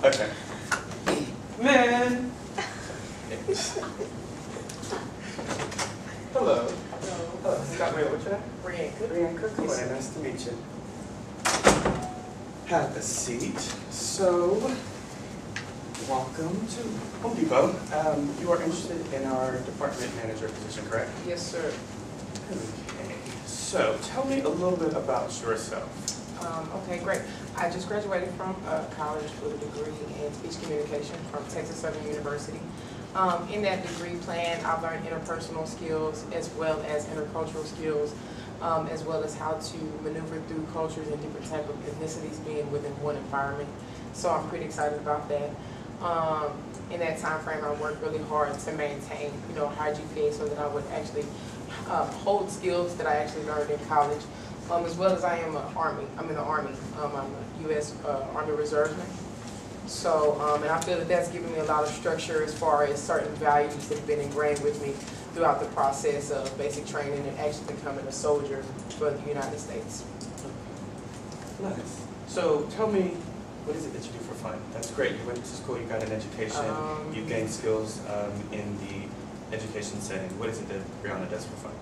Okay. Man. Hello. Hello. Scott, wait, what's your name? Brianne. Brianne, come on, nice to meet you. Have a seat. So, welcome to Home Depot. You are interested in our department manager position, correct? Yes, sir. Okay. So, tell me a little bit about yourself. Okay, great. I just graduated from college with a degree in speech communication from Texas Southern University. In that degree plan, I've learned interpersonal skills as well as intercultural skills, as well as how to maneuver through cultures and different types of ethnicities being within one environment. So I'm pretty excited about that. In that time frame, I worked really hard to maintain, high GPA so that I would actually hold skills that I actually learned in college. As well as I am I'm in the Army. I'm a U.S. Army Reserveman. So, and I feel that that's given me a lot of structure as far as certain values that have been ingrained with me throughout the process of basic training and actually becoming a soldier for the United States. Nice. So, tell me, what is it that you do for fun? That's great. You went to school, you got an education, you gained skills in the education setting. What is it that Brianna does for fun?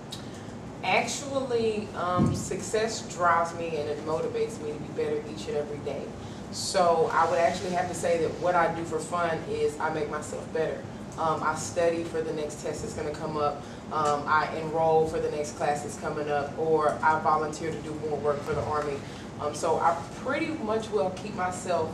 Actually, success drives me and it motivates me to be better each and every day. So I would actually have to say that what I do for fun is I make myself better. I study for the next test that's going to come up. I enroll for the next class that's coming up, or I volunteer to do more work for the Army. So I pretty much will keep myself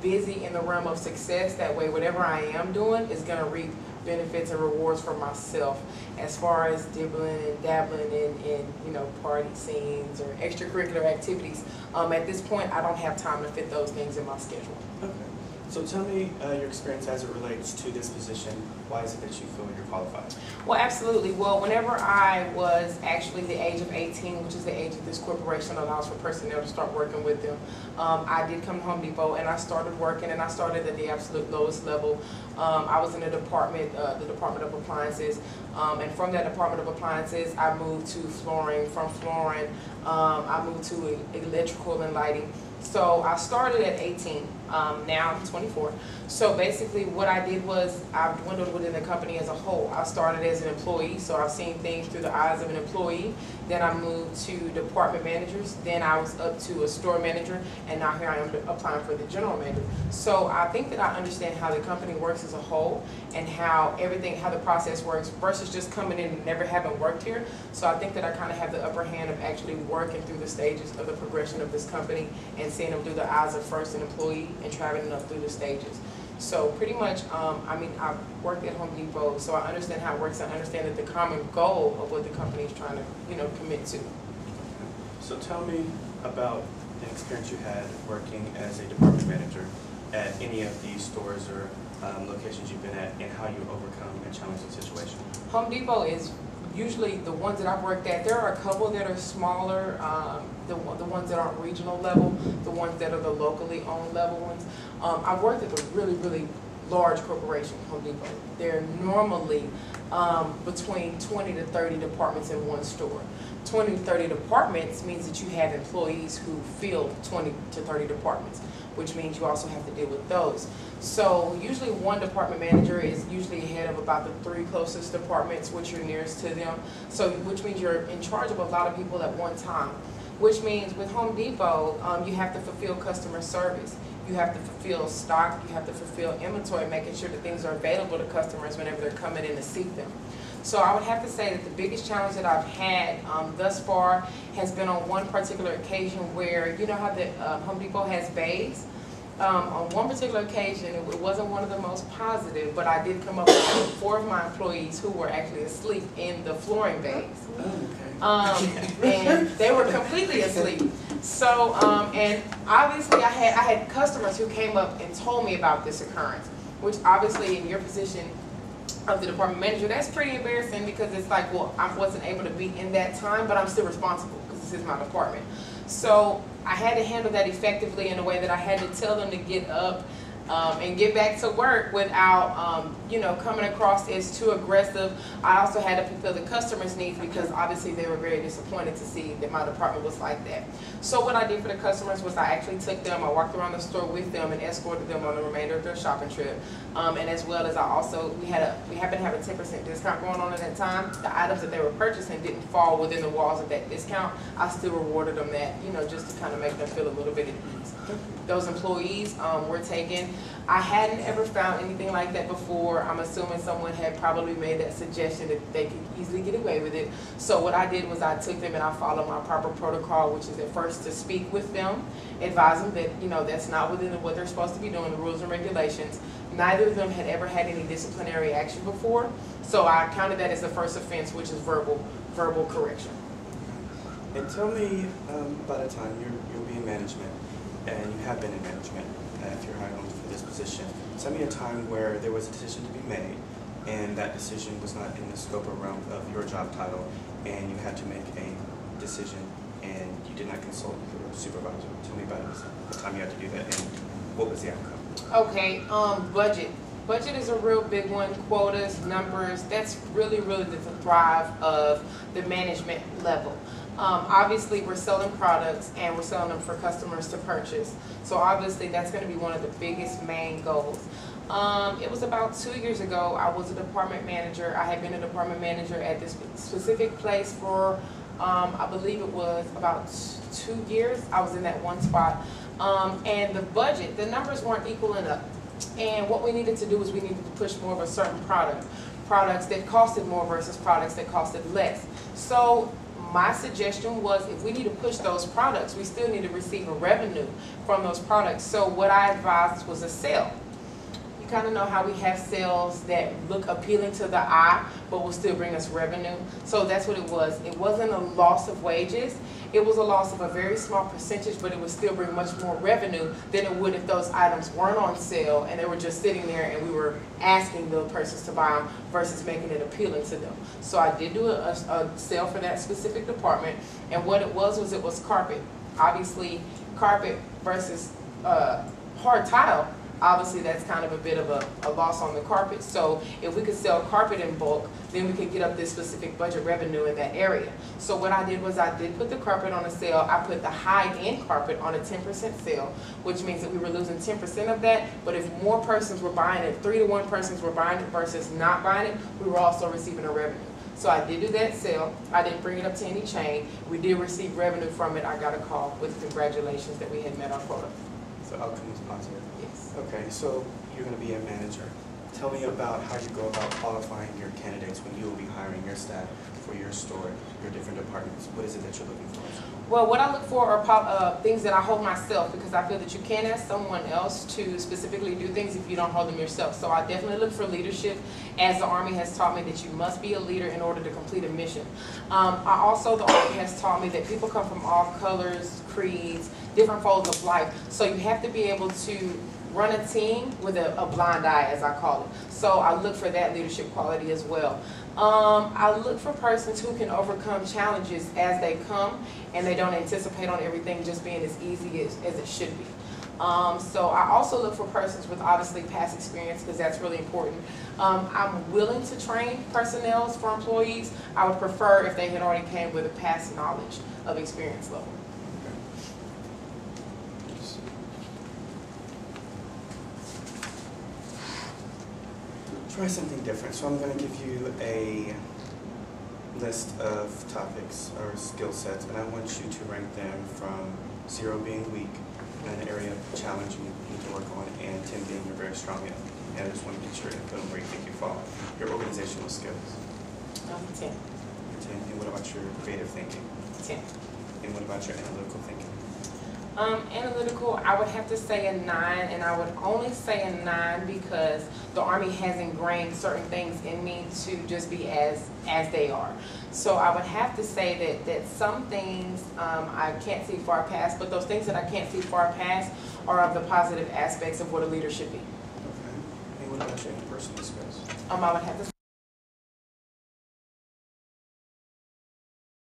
busy in the realm of success. That way, whatever I am doing is going to reap benefits and rewards for myself. As far as dabbling in party scenes or extracurricular activities, at this point I don't have time to fit those things in my schedule. Okay. So tell me your experience as it relates to this position. Why is it that you feel you're qualified? Well, absolutely. Well, whenever I was actually the age of 18, which is the age that this corporation allows for personnel to start working with them, I did come to Home Depot and I started working, and I started at the absolute lowest level. I was in the Department of Appliances, and from that Department of Appliances, I moved to flooring. From flooring, I moved to electrical and lighting. So I started at 18, now I'm 24. So basically what I did was I dwindled within the company as a whole. I started as an employee, so I've seen things through the eyes of an employee. Then I moved to department managers. Then I was up to a store manager, and now here I am applying for the general manager. So I think that I understand how the company works as a whole and how the process works versus just coming in and never having worked here. So I think that I kind of have the upper hand of actually working through the stages of the progression of this company and seeing them through the eyes of first an employee and traveling up through the stages. So pretty much, I've worked at Home Depot, so I understand how it works. I understand that the common goal of what the company is trying to, commit to. So tell me about the experience you had working as a department manager at any of these stores or locations you've been at, and how you overcome a challenging situation. Home Depot is usually the ones that I've worked at. There are a couple that are smaller, the ones that aren't regional level, the ones that are the locally owned level ones. I've worked at the really, really large corporation, Home Depot. They're normally between 20 to 30 departments in one store. 20 to 30 departments means that you have employees who fill 20 to 30 departments, which means you also have to deal with those. So usually one department manager is usually head of about the 3 closest departments, which are nearest to them. So which means you're in charge of a lot of people at one time. Which means with Home Depot, you have to fulfill customer service. You have to fulfill stock, you have to fulfill inventory, making sure that things are available to customers whenever they're coming in to seek them. So I would have to say that the biggest challenge that I've had thus far has been on one particular occasion where, you know how the Home Depot has bays? On one particular occasion, it wasn't one of the most positive, but I did come up with 4 of my employees who were actually asleep in the flooring bays. And they were completely asleep. So, and obviously I had customers who came up and told me about this occurrence, which obviously in your position of the department manager, that's pretty embarrassing, because it's like, well, I wasn't able to be in that time, but I'm still responsible because this is my department. So I had to handle that effectively in a way that I had to tell them to get up and get back to work without, you know, coming across as too aggressive. I also had to fulfill the customer's needs because obviously they were very disappointed to see that my department was like that. So what I did for the customers was I actually took them, I walked around the store with them and escorted them on the remainder of their shopping trip. And as well as we happened to have a 10% discount going on at that time. The items that they were purchasing didn't fall within the walls of that discount. I still rewarded them that, you know, just to kind of make them feel a little bit at ease. Those employees were taken. I hadn't ever found anything like that before. I'm assuming someone had probably made that suggestion that they could easily get away with it. So what I did was I took them and I followed my proper protocol, which is at first to speak with them, advise them that, you know, that's not within what they're supposed to be doing, the rules and regulations. Neither of them had ever had any disciplinary action before, so I counted that as the first offense, which is verbal correction. And tell me about a time you'll be in management, and you have been in management, if you're hired on for this position. Tell me a time where there was a decision to be made, and that decision was not in the scope or realm of your job title, and you had to make a decision, and you did not consult your supervisor. Tell me about the time you had to do that, and what was the outcome? Okay, budget. Budget is a real big one. Quotas, numbers, that's really the thrive of the management level. Obviously, we're selling products and we're selling them for customers to purchase. So obviously, that's going to be one of the biggest main goals. It was about 2 years ago. I was a department manager. I had been a department manager at this specific place for, I believe it was about 2 years. I was in that one spot. And the budget, the numbers weren't equaling up. And what we needed to do was we needed to push more of a certain products that costed more versus products that costed less. So my suggestion was if we need to push those products, we still need to receive a revenue from those products. So what I advised was a sale. You kind of know how we have sales that look appealing to the eye, but will still bring us revenue. So that's what it was. It wasn't a loss of wages. It was a loss of a very small percentage, but it would still bring much more revenue than it would if those items weren't on sale and they were just sitting there and we were asking the persons to buy them versus making it appealing to them. So I did do a sale for that specific department, and what it was carpet. Obviously, carpet versus hard tile. Obviously, that's kind of a bit of a loss on the carpet. So if we could sell carpet in bulk, then we could get up this specific budget revenue in that area. So what I did was I did put the carpet on a sale. I put the high-end carpet on a 10% sale, which means that we were losing 10% of that. But if more persons were buying it, 3 to 1 persons were buying it versus not buying it, we were also receiving a revenue. So I did do that sale. I didn't bring it up to any chain. We did receive revenue from it. I got a call with congratulations that we had met our quota. So outcome was positive. Yes. Okay, so you're going to be a manager. Tell me about how you go about qualifying your candidates when you will be hiring your staff for your store, your different departments. What is it that you're looking for? Well, what I look for are things that I hold myself, because I feel that you can't ask someone else to specifically do things if you don't hold them yourself. So I definitely look for leadership, as the Army has taught me that you must be a leader in order to complete a mission. The Army has taught me that people come from all colors, creeds, different folds of life. So you have to be able to run a team with a blind eye, as I call it. So I look for that leadership quality as well. I look for persons who can overcome challenges as they come, and they don't anticipate on everything just being as easy as it should be. So I also look for persons with obviously past experience, because that's really important. I'm willing to train personnel for employees. I would prefer if they had already came with a past knowledge of experience level. Try something different. So I'm going to give you a list of topics or skill sets, and I want you to rank them from 0 being weak, and an area of challenge you need to work on, and 10 being you're very strong in. And I just want to get your input on where you think you fall. Your organizational skills. 10. 10. And what about your creative thinking? 10. And what about your analytical thinking? Analytical, I would have to say a 9, and I would only say a 9 because the Army has ingrained certain things in me to just be as they are. So I would have to say that some things I can't see far past, but those things that I can't see far past are of the positive aspects of what a leader should be. Okay. And what about your interpersonal skills? I would have to